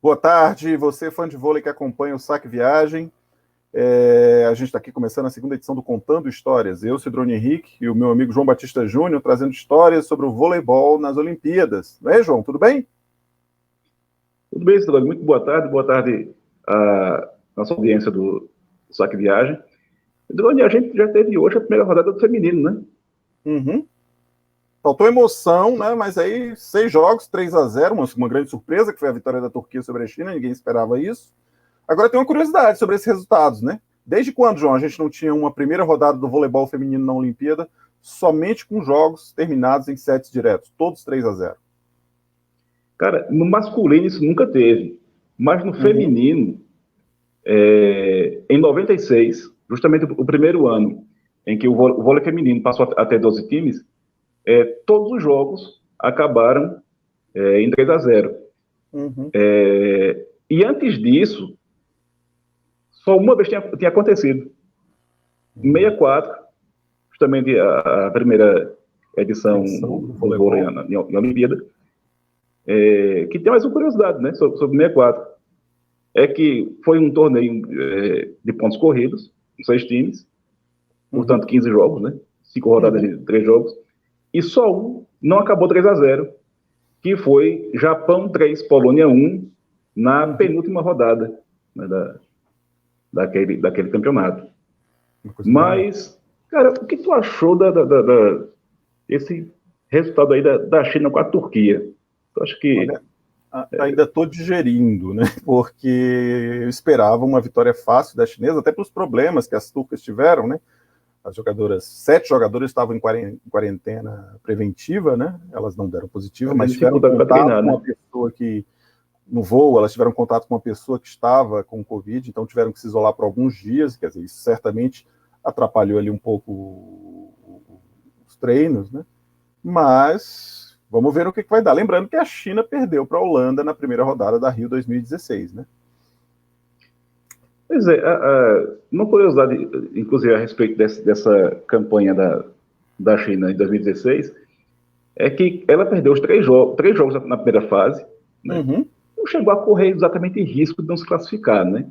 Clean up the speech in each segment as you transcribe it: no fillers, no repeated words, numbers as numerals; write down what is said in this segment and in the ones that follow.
Boa tarde, você fã de vôlei que acompanha o Saque Viagem. A gente está aqui começando a segunda edição do Contando Histórias. Eu, Cidrone Henrique, e o meu amigo João Batista Júnior, trazendo histórias sobre o voleibol nas Olimpíadas. Não é, João? Tudo bem? Tudo bem, Cidrone. Muito boa tarde à nossa audiência do Saque Viagem. Cidrone, a gente já teve hoje a primeira rodada do feminino, né? Uhum. Faltou emoção, né? Mas aí 6 jogos, 3-0, uma grande surpresa, que foi a vitória da Turquia sobre a China, ninguém esperava isso. Agora tem uma curiosidade sobre esses resultados, né? Desde quando, João, a gente não tinha uma primeira rodada do voleibol feminino na Olimpíada somente com jogos terminados em sets diretos, todos 3-0? Cara, no masculino isso nunca teve, mas no feminino, em 96, justamente o primeiro ano em que o vôlei feminino passou a ter 12 times, todos os jogos acabaram em 3-0. E antes disso, só uma vez tinha acontecido. Em 64, justamente a primeira edição do vôlei em Olimpíada, que tem mais uma curiosidade, né, sobre 64. É que foi um torneio de pontos corridos, com 6 times, portanto 15 jogos, né, 5 rodadas de 3 jogos, e só um não acabou 3-0, que foi Japão 3, Polônia 1, na penúltima rodada, né, daquele campeonato. Mas, cara, o que tu achou desse resultado aí da China com a Turquia? Eu acho que... Olha, ainda estou digerindo, né? Porque eu esperava uma vitória fácil da chinesa, até pelos problemas que as turcas tiveram, né? As jogadoras, 7 jogadoras estavam em quarentena preventiva, né? Elas não deram positiva, mas tiveram contato com uma pessoa que, no voo, elas tiveram contato com uma pessoa que estava com Covid, então tiveram que se isolar por alguns dias, quer dizer, isso certamente atrapalhou ali um pouco os treinos, né? Mas vamos ver o que vai dar. Lembrando que a China perdeu para a Holanda na primeira rodada da Rio 2016, né? Pois é, uma curiosidade, inclusive, a respeito dessa campanha da China em 2016, é que ela perdeu os 3 jogos na primeira fase, né? Não chegou a correr exatamente risco de não se classificar, né?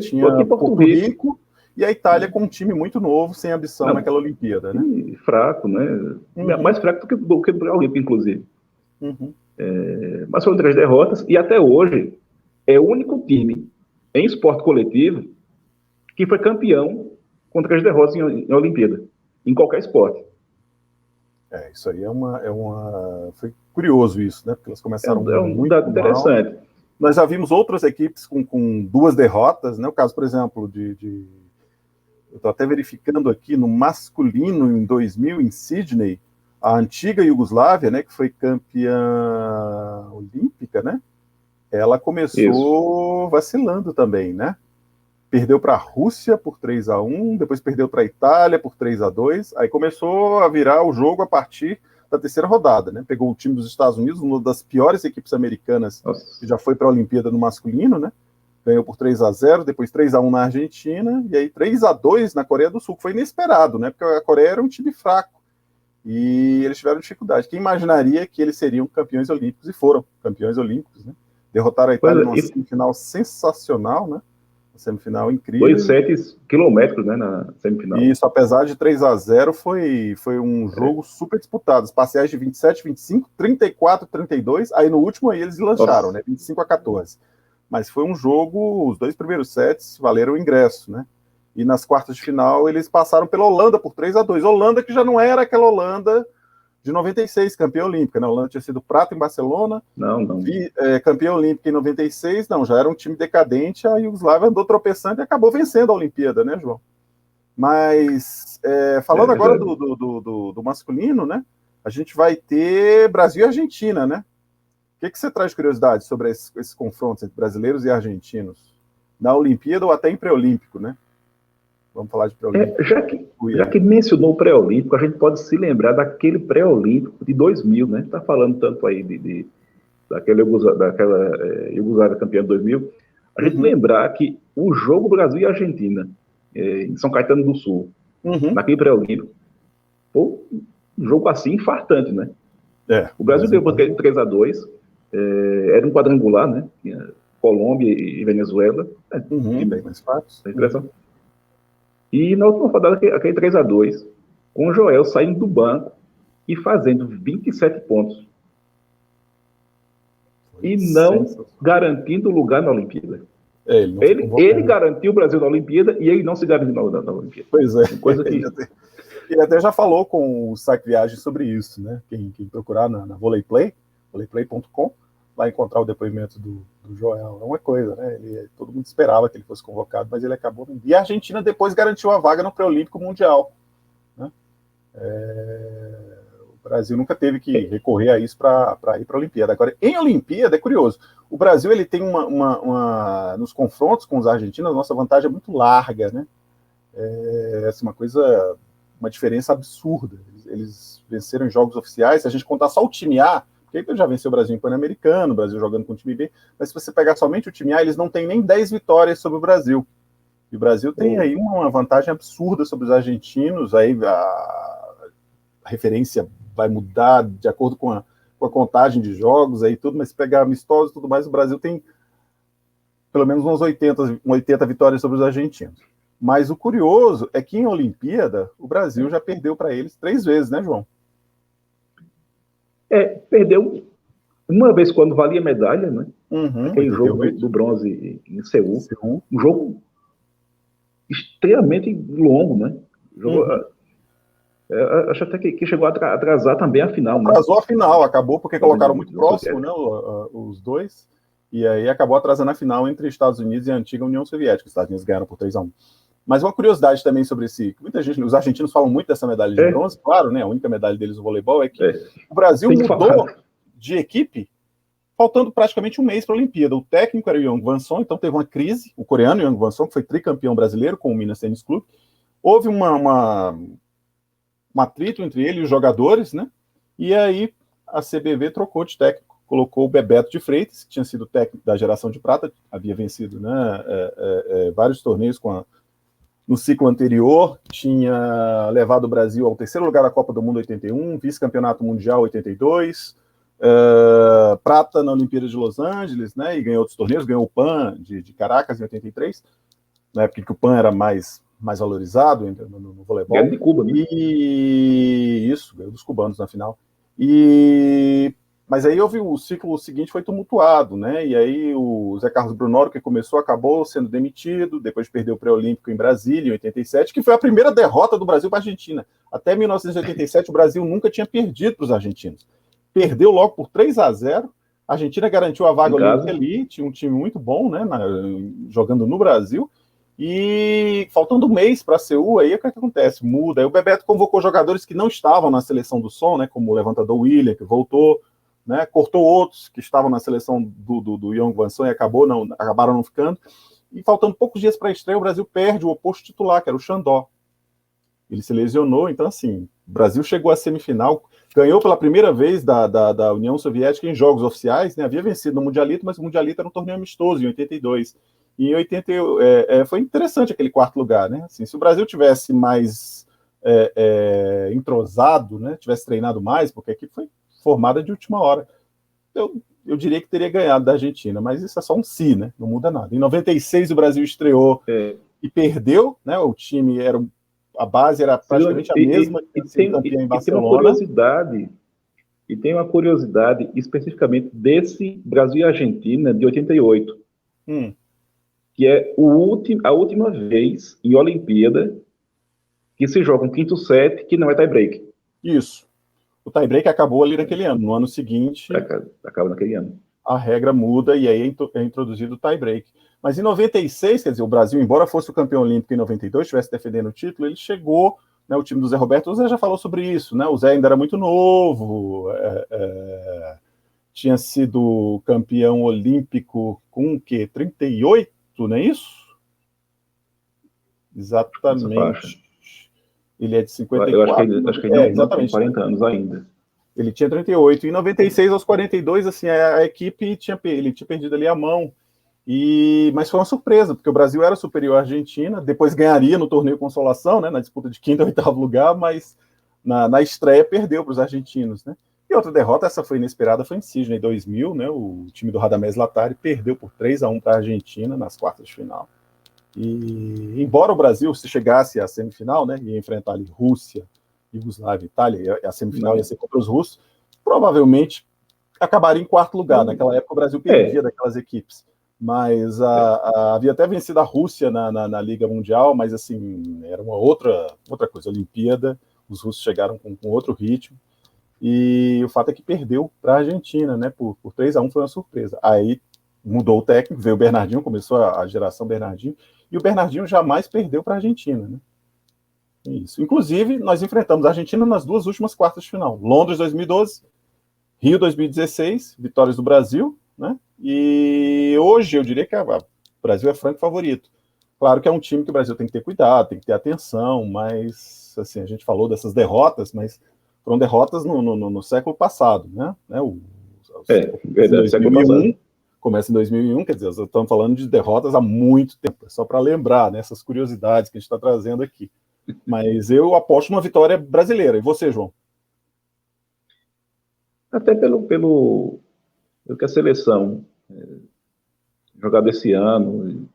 Tinha Porto Rico e a Itália com um time muito novo, sem ambição naquela Olimpíada, né? Fraco, né? Mais fraco do que o Olímpico, inclusive. Mas foram 3 derrotas, e até hoje é o único time em esporte coletivo que foi campeão com 3 derrotas em Olimpíada, em qualquer esporte. Isso aí foi curioso isso, né? Porque elas começaram muito dado interessante. Mal. Nós já vimos outras equipes com 2 derrotas, né? O caso, por exemplo, eu estou até verificando aqui, no masculino, em 2000, em Sydney, a antiga Iugoslávia, né, que foi campeã olímpica, né? Ela começou vacilando também, né? Perdeu para a Rússia por 3-1, depois perdeu para a Itália por 3-2, aí começou a virar o jogo a partir da terceira rodada, né? Pegou o time dos Estados Unidos, uma das piores equipes americanas que já foi para a Olimpíada no masculino, né? Ganhou por 3-0, depois 3-1 na Argentina, e aí 3-2 na Coreia do Sul, que foi inesperado, né? Porque a Coreia era um time fraco, e eles tiveram dificuldade. Quem imaginaria que eles seriam campeões olímpicos, e foram campeões olímpicos, né? Derrotaram a Itália numa semifinal sensacional, né? Uma semifinal incrível. 2 sets quilométricos, né, na semifinal. Isso, apesar de 3-0, foi um jogo super disputado. Os parciais de 27, 25, 34, 32, aí no último aí eles lançaram, né? 25-14. Mas foi um jogo, os 2 primeiros sets valeram o ingresso, né? E nas quartas de final eles passaram pela Holanda por 3-2. Holanda que já não era aquela Holanda de 96, campeã olímpica, né? A Holanda tinha sido prata em Barcelona, campeã olímpica em 96, não, já era um time decadente, a Iugoslávia andou tropeçando e acabou vencendo a Olimpíada, né, João? Mas, falando agora do masculino, né, a gente vai ter Brasil e Argentina, né? O que você traz de curiosidade sobre esses confrontos entre brasileiros e argentinos? Na Olimpíada ou até em pré-olímpico, né? Vamos falar de pré-olímpico. Já que mencionou o pré-olímpico, a gente pode se lembrar daquele pré-olímpico de 2000, né? Está falando tanto aí daquela Iugoslávia campeã de 2000. A gente lembrar que o jogo Brasil e Argentina, em São Caetano do Sul, naquele pré-olímpico, foi um jogo assim infartante, né? O Brasil deu por 3-2, Era um quadrangular, né? Tinha Colômbia e Venezuela. Bem mais fácil. E na última rodada, aquele 3-2, com o Joel saindo do banco e fazendo 27 pontos. E não garantindo lugar na Olimpíada. Ele garantiu o Brasil na Olimpíada e ele não se garantiu na Olimpíada. Pois é. Coisa que... Ele até já falou com o Saque Viagem sobre isso, né? Quem procurar na Volleyplay, volleyplay.com, vai encontrar o depoimento do Joel. É uma coisa, né? Todo mundo esperava que ele fosse convocado, mas ele acabou não. E a Argentina depois garantiu a vaga no Pré-Olímpico Mundial. Né? O Brasil nunca teve que recorrer a isso para ir para a Olimpíada. Agora, em Olimpíada, é curioso. O Brasil ele tem nos confrontos com os argentinos, a nossa vantagem é muito larga, né? Uma diferença absurda. Eles venceram em jogos oficiais. Se a gente contar só o time A, porque ele já venceu o Brasil em Pan-Americano, o Brasil jogando com o time B, mas se você pegar somente o time A, eles não têm nem 10 vitórias sobre o Brasil. E o Brasil tem aí uma vantagem absurda sobre os argentinos. Aí a referência vai mudar de acordo com a contagem de jogos, aí tudo, mas se pegar amistosos e tudo mais, o Brasil tem pelo menos umas 80 vitórias sobre os argentinos. Mas o curioso é que em Olimpíada, o Brasil já perdeu para eles 3 vezes, né, João? Perdeu uma vez quando valia medalha, né? Aquele 88. jogo do bronze em Seul. Um jogo extremamente longo, né? Acho até que chegou a atrasar também a final. Atrasou a final, acabou porque colocaram muito próximo, né, os dois, e aí acabou atrasando a final entre Estados Unidos e a antiga União Soviética. Os Estados Unidos ganharam por 3-1. Mas uma curiosidade também sobre muita gente, os argentinos falam muito dessa medalha de bronze, claro, né? A única medalha deles no voleibol é que o Brasil mudou de equipe faltando praticamente um mês para a Olimpíada. O técnico era o Yang Vanson, então teve uma crise, o coreano Yang Vanson, que foi tricampeão brasileiro com o Minas Tênis Clube. Houve um atrito entre ele e os jogadores, né? E aí a CBV trocou de técnico, colocou o Bebeto de Freitas, que tinha sido técnico da geração de prata, havia vencido, né, vários torneios no ciclo anterior, tinha levado o Brasil ao 3º lugar da Copa do Mundo 81, vice-campeonato mundial 82, prata na Olimpíada de Los Angeles, né, e ganhou outros torneios, ganhou o PAN de Caracas em 83, na época que o PAN era mais valorizado no voleibol. Ganhou de Cuba, né? E isso, ganhou dos cubanos na final. Mas aí o ciclo seguinte foi tumultuado, né? E aí o Zé Carlos Brunoro, que começou, acabou sendo demitido, depois perdeu o pré-olímpico em Brasília, em 87, que foi a primeira derrota do Brasil para a Argentina. Até 1987, o Brasil nunca tinha perdido para os argentinos. Perdeu logo por 3-0. A Argentina garantiu a vaga olímpica ali, tinha um time muito bom, né? Jogando no Brasil. E faltando um mês para a Seul, aí o que acontece? Muda. Aí o Bebeto convocou jogadores que não estavam na seleção do som, né? Como o levantador William, que voltou. Né, cortou outros que estavam na seleção do Yang Vanson e acabaram não ficando. E faltando poucos dias para a estreia, o Brasil perde o oposto titular, que era o Xandó. Ele se lesionou, então assim, o Brasil chegou à semifinal, ganhou pela primeira vez da União Soviética em jogos oficiais, né, havia vencido no Mundialito, mas o Mundialito era um torneio amistoso em 82. E em 80 foi interessante aquele 4º lugar, né? Assim, se o Brasil tivesse mais entrosado, né, tivesse treinado mais, porque a equipe foi formada de última hora, eu diria que teria ganhado da Argentina, mas isso é só um si, né? Não muda nada. Em 96 o Brasil estreou e perdeu, né? O time a base era praticamente a mesma que tinha campeão em Barcelona. E tem uma curiosidade especificamente desse Brasil e Argentina de 88, que é a última vez em Olimpíada que se joga um quinto set que não é tie-break. Isso. O tie-break acabou ali naquele ano. No ano seguinte, acaba naquele ano. A regra muda e aí é introduzido o tie-break. Mas em 96, quer dizer, o Brasil, embora fosse o campeão olímpico em 92, estivesse defendendo o título, ele chegou, né, o time do Zé Roberto, o Zé já falou sobre isso, né? O Zé ainda era muito novo, tinha sido campeão olímpico com o quê? 38, não é isso? Exatamente. Ele é de 54. Eu acho que ele não tem 40 anos ainda. Ele tinha 38. Em 96 aos 42, assim, a equipe ele tinha perdido ali a mão. Mas foi uma surpresa, porque o Brasil era superior à Argentina, depois ganharia no torneio Consolação, né, na disputa de 5º e 8º lugar, mas na estreia perdeu para os argentinos, né? E outra derrota, essa foi inesperada, foi em Sydney 2000, né? O time do Radamés Latari perdeu por 3-1 para a Argentina nas quartas de final. E embora o Brasil, se chegasse à semifinal, né, ia enfrentar ali Rússia, Iugoslávia, Itália, e a semifinal ia ser contra os russos, provavelmente acabaria em quarto lugar. Naquela época o Brasil perdia daquelas equipes. Mas havia até vencido a Rússia na Liga Mundial, mas assim, era uma outra coisa, Olimpíada, os russos chegaram com outro ritmo, e o fato é que perdeu para a Argentina, né, por 3-1, foi uma surpresa. Aí mudou o técnico, veio o Bernardinho, começou a geração Bernardinho, e o Bernardinho jamais perdeu para a Argentina, né? Isso. Inclusive, nós enfrentamos a Argentina nas duas últimas quartas de final. Londres 2012, Rio 2016, vitórias do Brasil, né? E hoje eu diria que o Brasil é franco favorito. Claro que é um time que o Brasil tem que ter cuidado, tem que ter atenção, mas assim, a gente falou dessas derrotas, mas foram derrotas no século passado, né? Verdade, século passado. Começa em 2001, quer dizer, estamos falando de derrotas há muito tempo, é só para lembrar, né, essas curiosidades que a gente está trazendo aqui. Mas eu aposto numa vitória brasileira. E você, João? Até pelo que a seleção jogada esse ano.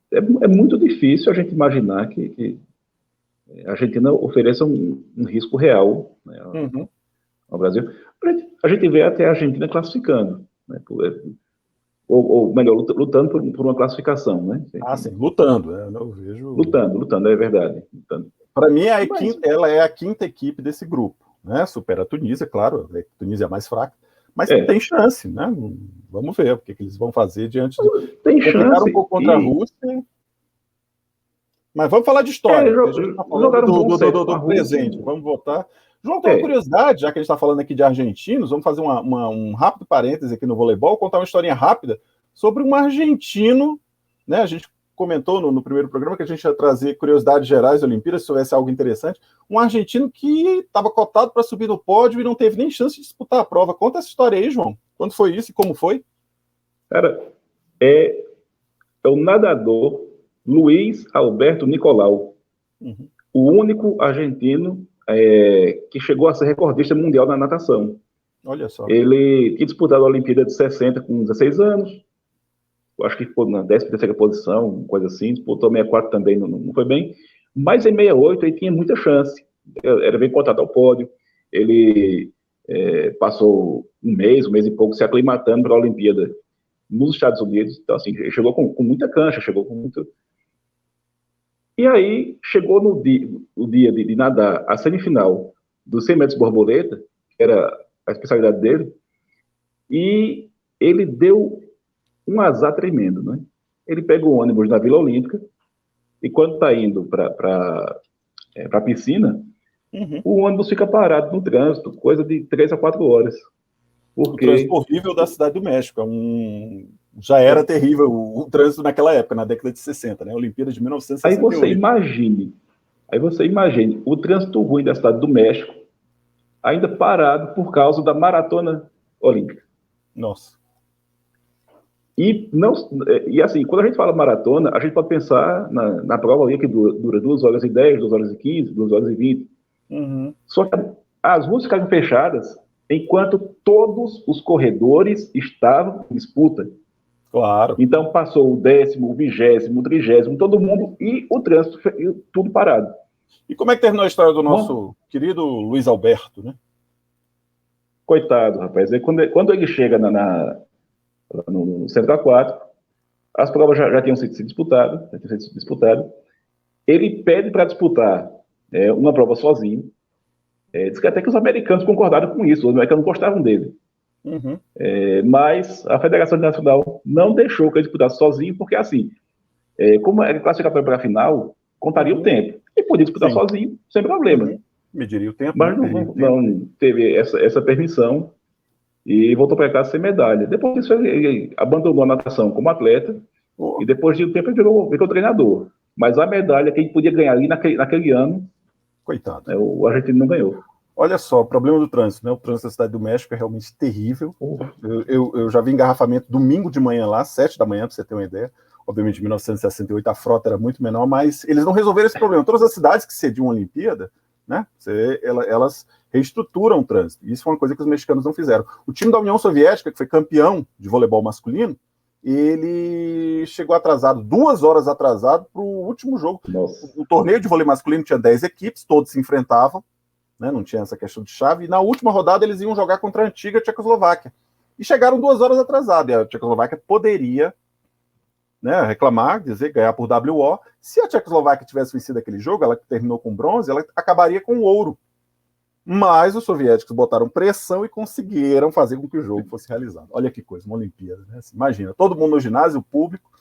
É muito difícil a gente imaginar que a Argentina ofereça um risco real, né, ao Brasil. A gente vê até a Argentina classificando, né, ou melhor, lutando por uma classificação, né? Sim, lutando, eu vejo... Lutando, é verdade. Para mim, ela é a quinta equipe desse grupo, né? Supera a Tunísia, claro, a Tunísia é mais fraca, mas tem chance, né? Vamos ver o que eles vão fazer diante de... Tem chance. Um pouco contra a Rússia, mas vamos falar de história. A gente está falando do presente, vamos voltar. João, tem uma curiosidade, já que a gente está falando aqui de argentinos, vamos fazer um rápido parêntese aqui no voleibol, contar uma historinha rápida sobre um argentino, né? A gente comentou no primeiro programa que a gente ia trazer curiosidades gerais da Olimpíada, se houvesse algo interessante. Um argentino que estava cotado para subir no pódio e não teve nem chance de disputar a prova. Conta essa história aí, João. Quando foi isso e como foi? Cara, é o nadador Luiz Alberto Nicolau, o único argentino que chegou a ser recordista mundial na natação. Olha só. Ele tinha disputado a Olimpíada de 60 com 16 anos, eu acho que ficou na 13ª posição, coisa assim, disputou 64 também, não foi bem, mas em 68 ele tinha muita chance, era bem cotado ao pódio, ele passou um mês e pouco se aclimatando para a Olimpíada nos Estados Unidos, então assim, chegou com muita cancha, chegou com muito... E aí, chegou no dia de nadar a semifinal dos 100 metros borboleta, que era a especialidade dele, e ele deu um azar tremendo, né? Ele pega o ônibus na Vila Olímpica, e quando está indo para a piscina, o ônibus fica parado no trânsito, coisa de 3 a 4 horas. Porque... O trânsito horrível da Cidade do México, já era terrível o trânsito naquela época, na década de 60, né? Olimpíada de 1968. Aí você imagine o trânsito ruim da Cidade do México, ainda parado por causa da maratona olímpica. Nossa. E assim, quando a gente fala maratona, a gente pode pensar na prova ali que dura 2 horas e 10, 2 horas e 15, 2 horas e 20. Só que as ruas ficaram fechadas enquanto todos os corredores estavam em disputa. Claro. Então passou o 10º, o 20º, o 30º, todo mundo, e o trânsito, tudo parado. E como é que terminou a história do nosso querido Luiz Alberto, né? Coitado, rapaz. Quando ele chega no Centro A4, as provas já tinham sido disputadas, ele pede para disputar uma prova sozinho. Diz que até que os americanos concordaram com isso, os americanos gostavam dele. Mas a Federação Internacional não deixou que ele disputasse sozinho, porque assim, como era classificatório para a final, contaria o tempo. Ele podia disputar sozinho, sem problema. Mediria o tempo. Mas não teve essa permissão e voltou para casa sem medalha. Depois disso, ele abandonou a natação como atleta e depois de um tempo ele virou treinador. Mas a medalha que ele podia ganhar ali naquele ano, coitado, o argentino não ganhou. Olha só, o problema do trânsito, né? O trânsito da Cidade do México é realmente terrível. Eu já vi engarrafamento domingo de manhã lá, 7 da manhã, para você ter uma ideia. Obviamente, em 1968 a frota era muito menor, mas eles não resolveram esse problema. Todas as cidades que cediam a Olimpíada né? Elas reestruturam o trânsito. Isso foi uma coisa que os mexicanos não fizeram. O time da União Soviética, que foi campeão de voleibol masculino, ele chegou atrasado, 2 horas atrasado para o último jogo. Nossa. O torneio de vôlei masculino tinha 10 equipes, todos se enfrentavam, né? Não tinha essa questão de chave, e na última rodada eles iam jogar contra a antiga Tchecoslováquia. E chegaram 2 horas atrasados, e a Tchecoslováquia poderia, né, reclamar, dizer, ganhar por WO. Se a Tchecoslováquia tivesse vencido aquele jogo, ela terminou com bronze, ela acabaria com ouro. Mas os soviéticos botaram pressão e conseguiram fazer com que o jogo fosse realizado. Olha que coisa, uma Olimpíada, né? Imagina, todo mundo no ginásio, o público,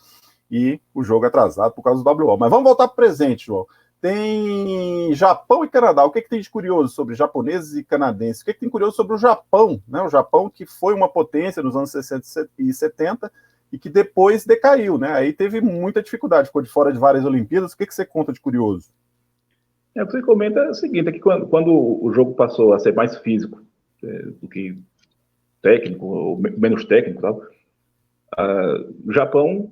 e o jogo atrasado por causa do WO. Mas vamos voltar para o presente, João. Tem Japão e Canadá. O que tem de curioso sobre japoneses e canadenses? O que tem curioso sobre o Japão? Né? O Japão que foi uma potência nos anos 60 e 70 e que depois decaiu, né? Aí teve muita dificuldade, ficou de fora de várias Olimpíadas. O que você conta de curioso? O que você comenta é o seguinte, é que quando o jogo passou a ser mais físico do que técnico, ou menos técnico, tal, o Japão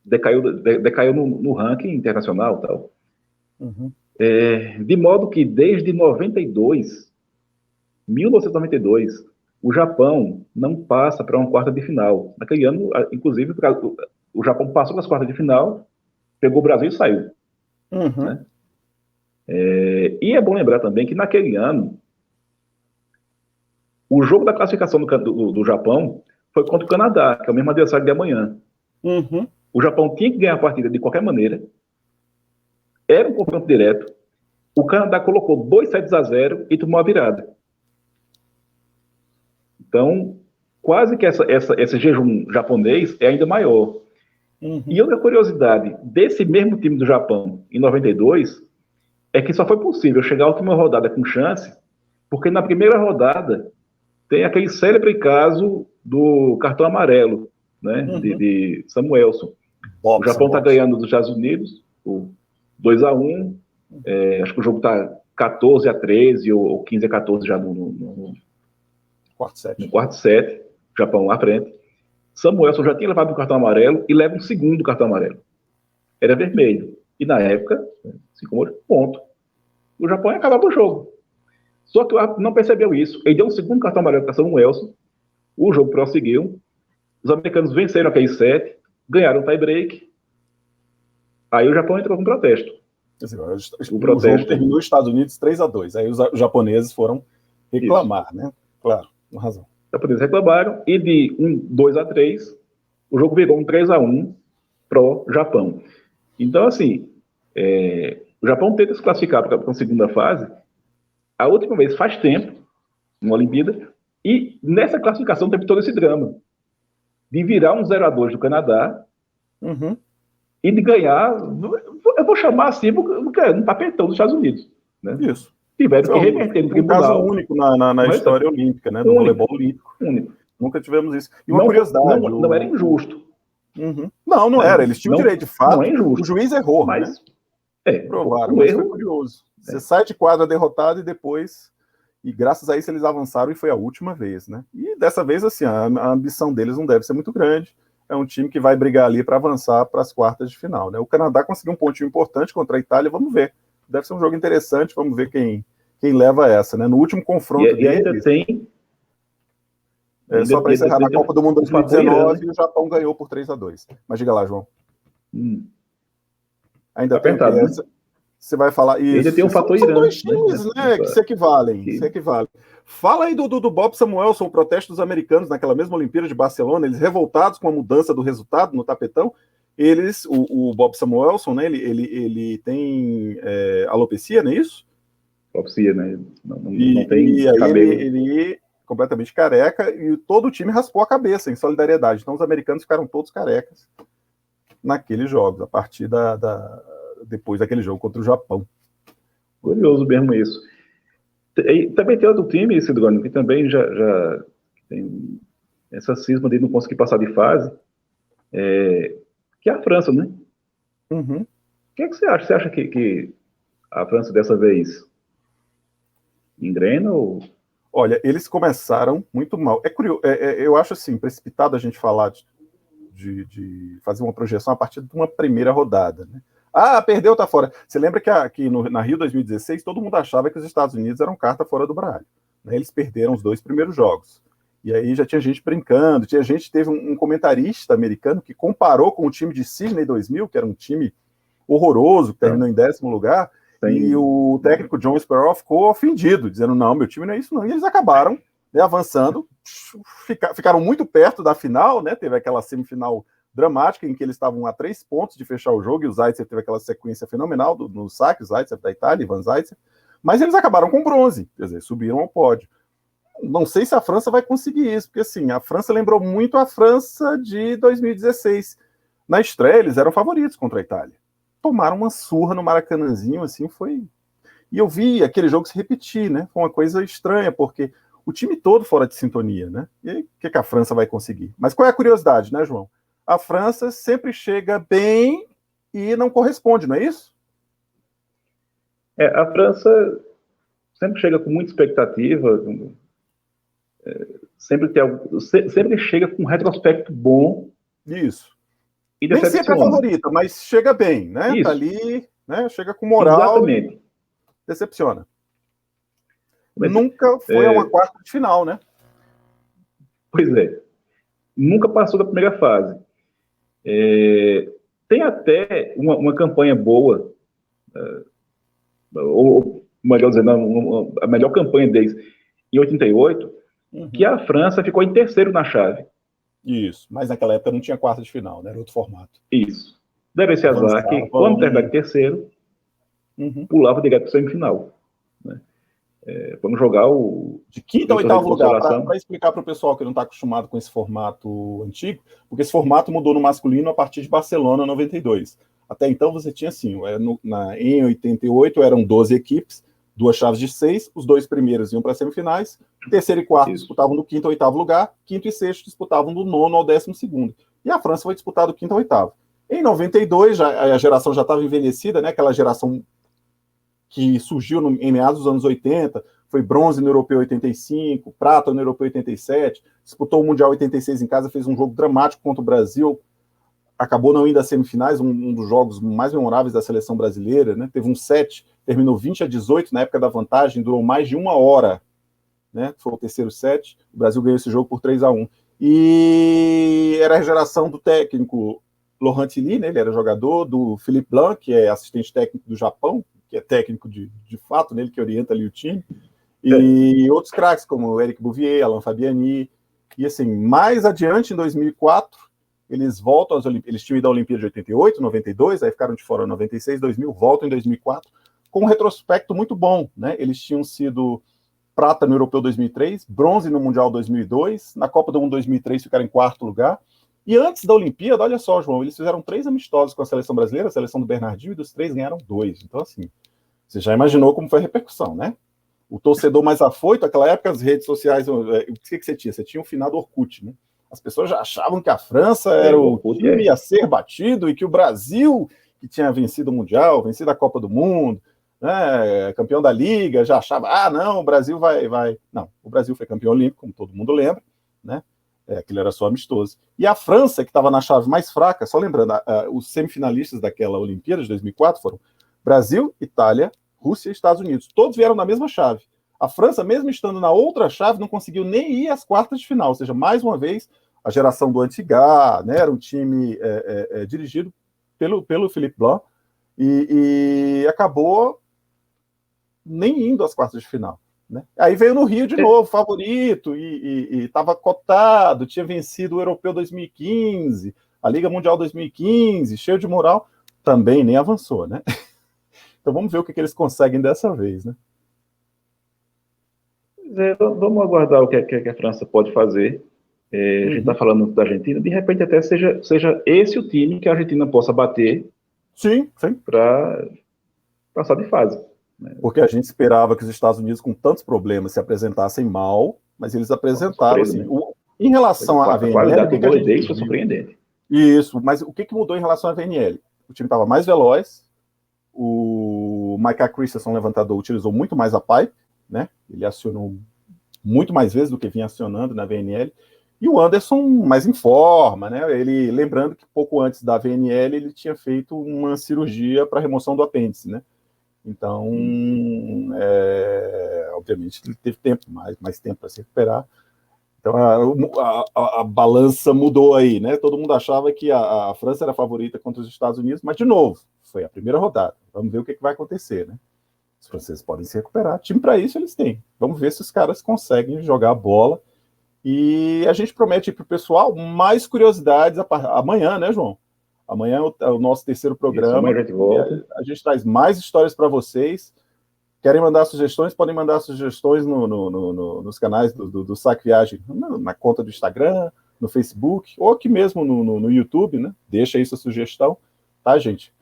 decaiu no ranking internacional, tal. Uhum. De modo que desde 1992, o Japão não passa para uma quarta de final. Naquele ano, inclusive, o Japão passou para as quartas de final, pegou o Brasil e saiu. Uhum. Né? E é bom lembrar também que naquele ano, o jogo da classificação do Japão foi contra o Canadá, que é o mesmo adversário de amanhã. Uhum. O Japão tinha que ganhar a partida de qualquer maneira. Era um confronto direto. O Canadá colocou 2-0 e tomou a virada. Então, quase que esse jejum japonês é ainda maior. Uhum. E outra curiosidade desse mesmo time do Japão, em 92, é que só foi possível chegar à última rodada com chance, porque na primeira rodada tem aquele célebre caso do cartão amarelo, né, Uhum. de Samuelson. O Japão está ganhando dos Estados Unidos, por 2-1, acho que o jogo está 14-13 ou 15-14 já no quarto set, Japão à frente. Samuelson já tinha levado um cartão amarelo e leva um segundo cartão amarelo. Era vermelho. E na época, assim como hoje, ponto. O Japão ia acabar com o jogo. Só que o árbitro não percebeu isso. Ele deu um segundo cartão amarelo para Samuelson. O jogo prosseguiu. Os americanos venceram aquele set, ganharam o tie-break. Aí o Japão entrou com protesto. O jogo terminou nos Estados Unidos 3-2. Aí os japoneses foram reclamar, né? Claro, com razão. Os japoneses reclamaram e de 2-3, o jogo virou um 3-1 pro Japão. Então, assim, o Japão tenta se classificar para a segunda fase. A última vez faz tempo, numa Olimpíada, e nessa classificação teve todo esse drama de virar um 0-2 do Canadá. Uhum. E de ganhar, eu vou chamar assim, porque é um tapetão dos Estados Unidos. Né? Isso. Tiveram que reverter no tribunal. Um caso único na história olímpica, né? Do voleibol olímpico. Único. Nunca tivemos isso. E uma curiosidade. Não era injusto. Uhum. Não era. Eles tinham direito de fato. Não é injusto. O juiz errou, mas, né? Provaram, mas foi curioso. Você sai de quadra derrotado e depois... E graças a isso eles avançaram e foi a última vez, né? E dessa vez, assim, a ambição deles não deve ser muito grande. É um time que vai brigar ali para avançar para as quartas de final, né? O Canadá conseguiu um pontinho importante contra a Itália, vamos ver. Deve ser um jogo interessante, vamos ver quem leva essa, né? No último confronto e ainda tem... só para encerrar, na Copa do Mundo 2019, o Japão ganhou por 3-2. Mas diga lá, João. Ainda tem apertado, né? Você vai falar isso. Ainda tem um fator São Irã. Dois times, né, que se equivalem. Fala aí do Bob Samuelson, o protesto dos americanos naquela mesma Olimpíada de Barcelona, eles revoltados com a mudança do resultado no tapetão. O Bob Samuelson, né, ele tem alopecia, não é isso? Alopecia, né? Não tem e aí cabelo. ele completamente careca e todo o time raspou a cabeça em solidariedade. Então os americanos ficaram todos carecas naqueles jogos, a partir depois daquele jogo contra o Japão. Curioso mesmo isso. E também tem outro time, Sidrônio, que também já tem essa cisma de não conseguir passar de fase, que é a França, né? Uhum. O que é que você acha? Você acha que a França dessa vez engrena ou... Olha, eles começaram muito mal. É curioso, eu acho assim, precipitado a gente falar de fazer uma projeção a partir de uma primeira rodada, né? Ah, perdeu, tá fora. Você lembra que na Rio 2016 todo mundo achava que os Estados Unidos eram carta fora do baralho, né? Eles perderam os 2 primeiros jogos. E aí já tinha gente brincando, teve um comentarista americano que comparou com o time de Sydney 2000, que era um time horroroso, que terminou em 10º lugar, e o técnico John Sparrow ficou ofendido, dizendo, não, meu time não é isso não. E eles acabaram, né, avançando, ficaram muito perto da final, né? Teve aquela semifinal dramática em que eles estavam a 3 pontos de fechar o jogo, e o Zaitsev teve aquela sequência fenomenal no saque, o Zaitsev da Itália, Ivan Zaitsev, mas eles acabaram com bronze, quer dizer, subiram ao pódio. Não sei se a França vai conseguir isso, porque assim, a França lembrou muito a França de 2016. Na estreia, eles eram favoritos contra a Itália. Tomaram uma surra no Maracanãzinho, assim, foi... E eu vi aquele jogo se repetir, né? Foi uma coisa estranha, porque o time todo fora de sintonia, né? E aí, o que a França vai conseguir? Mas qual é a curiosidade, né, João? A França sempre chega bem e não corresponde, não é isso? A França sempre chega com muita expectativa, sempre chega com um retrospecto bom. Isso. E nem sempre é favorita, mas chega bem, né? Isso. Tá ali, né? Chega com moral. Exatamente. E decepciona. Mas nunca foi a uma quarta de final, né? Pois é. Nunca passou da primeira fase. Tem até uma campanha boa, ou melhor dizendo, a melhor campanha deles em 88, que a França ficou em terceiro na chave. Isso, mas naquela época não tinha quarta de final, né? Era outro formato. Isso. Deve esse azar que, quando terminar em terceiro, pulava direto para a semifinal. Né? Vamos jogar o... De quinto a oitavo lugar, para explicar para o pessoal que não está acostumado com esse formato antigo, porque esse formato mudou no masculino a partir de Barcelona 92. Até então você tinha assim, em 88 eram 12 equipes, 2 chaves de 6, os 2 primeiros iam para as semifinais, terceiro e quarto disputavam do quinto ao oitavo lugar, quinto e sexto disputavam do 9º ao 12º. E a França foi disputar do quinto ao oitavo. Em 92, a geração já estava envelhecida, né? Aquela geração que surgiu em meados dos anos 80, foi bronze no Europeu 85, prata no Europeu 87, disputou o Mundial 86 em casa, fez um jogo dramático contra o Brasil, acabou não indo às semifinais, um dos jogos mais memoráveis da seleção brasileira, né? Teve um set, terminou 20-18 na época da vantagem, durou mais de 1 hora, né? Foi o terceiro set, o Brasil ganhou esse jogo por 3-1. E era a geração do técnico Laurent Tilly, né? Ele era jogador, do Philippe Blanc, que é assistente técnico do Japão, que é técnico de fato, né? Ele que orienta ali o time, e outros craques como Eric Bouvier, Alain Fabiani, e assim, mais adiante, em 2004, eles voltam às Olimpíadas, eles tinham ido à Olimpíada de 88, 92, aí ficaram de fora em 96, 2000, voltam em 2004, com um retrospecto muito bom, né? Eles tinham sido prata no Europeu 2003, bronze no Mundial 2002, na Copa do Mundo 2003 ficaram em 4º lugar, e antes da Olimpíada, olha só, João, eles fizeram 3 amistosos com a seleção brasileira, a seleção do Bernardinho, e dos 3 ganharam 2, então assim, você já imaginou como foi a repercussão, né? O torcedor mais afoito, naquela época as redes sociais, o que você tinha? Você tinha o finado Orkut, né? As pessoas já achavam que a França era o time a ser batido e que o Brasil, que tinha vencido o Mundial, vencido a Copa do Mundo, né, campeão da Liga, já achava, não, o Brasil vai... Não, o Brasil foi campeão olímpico, como todo mundo lembra, né? Aquilo era só amistoso. E a França, que estava na chave mais fraca, só lembrando, os semifinalistas daquela Olimpíada de 2004 foram Brasil, Itália, Rússia e Estados Unidos. Todos vieram na mesma chave. A França, mesmo estando na outra chave, não conseguiu nem ir às quartas de final. Ou seja, mais uma vez, a geração do Antigá, né, era um time dirigido pelo Philippe Blanc e acabou nem indo às quartas de final. Né? Aí veio no Rio de novo, favorito, e estava cotado, tinha vencido o Europeu 2015, a Liga Mundial 2015, cheio de moral, também nem avançou, né? Então vamos ver o que eles conseguem dessa vez, né? Vamos aguardar o que a França pode fazer. A gente está falando da Argentina, de repente até seja esse o time que a Argentina possa bater, sim, para passar de fase. Porque a gente esperava que os Estados Unidos, com tantos problemas, se apresentassem mal, mas eles apresentaram assim. Em relação à VNL, a qualidade do vôlei deles foi surpreendente. Isso, mas o que mudou em relação à VNL? O time estava mais veloz, o Micah Christensen, levantador, utilizou muito mais a pipe, né? Ele acionou muito mais vezes do que vinha acionando na VNL, E o Anderson mais em forma, né? Ele, lembrando que pouco antes da VNL ele tinha feito uma cirurgia para remoção do apêndice, né? Então, obviamente, ele teve tempo, mais tempo para se recuperar. Então, a balança mudou aí, né? Todo mundo achava que a França era a favorita contra os Estados Unidos, mas, de novo, foi a primeira rodada. Vamos ver o que vai acontecer, né? Os franceses podem se recuperar. Time para isso eles têm. Vamos ver se os caras conseguem jogar a bola. E a gente promete para o pessoal mais curiosidades amanhã, né, João? Amanhã é o nosso terceiro programa. Isso, volta. A gente traz mais histórias para vocês. Querem mandar sugestões? Podem mandar sugestões nos canais do Saque Viagem, na conta do Instagram, no Facebook, ou aqui mesmo no YouTube, né? Deixa aí sua sugestão, tá, gente?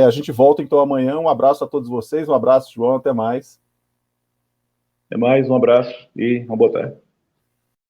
A gente volta então amanhã. Um abraço a todos vocês, um abraço, João, até mais. Até mais, um abraço e uma boa tarde.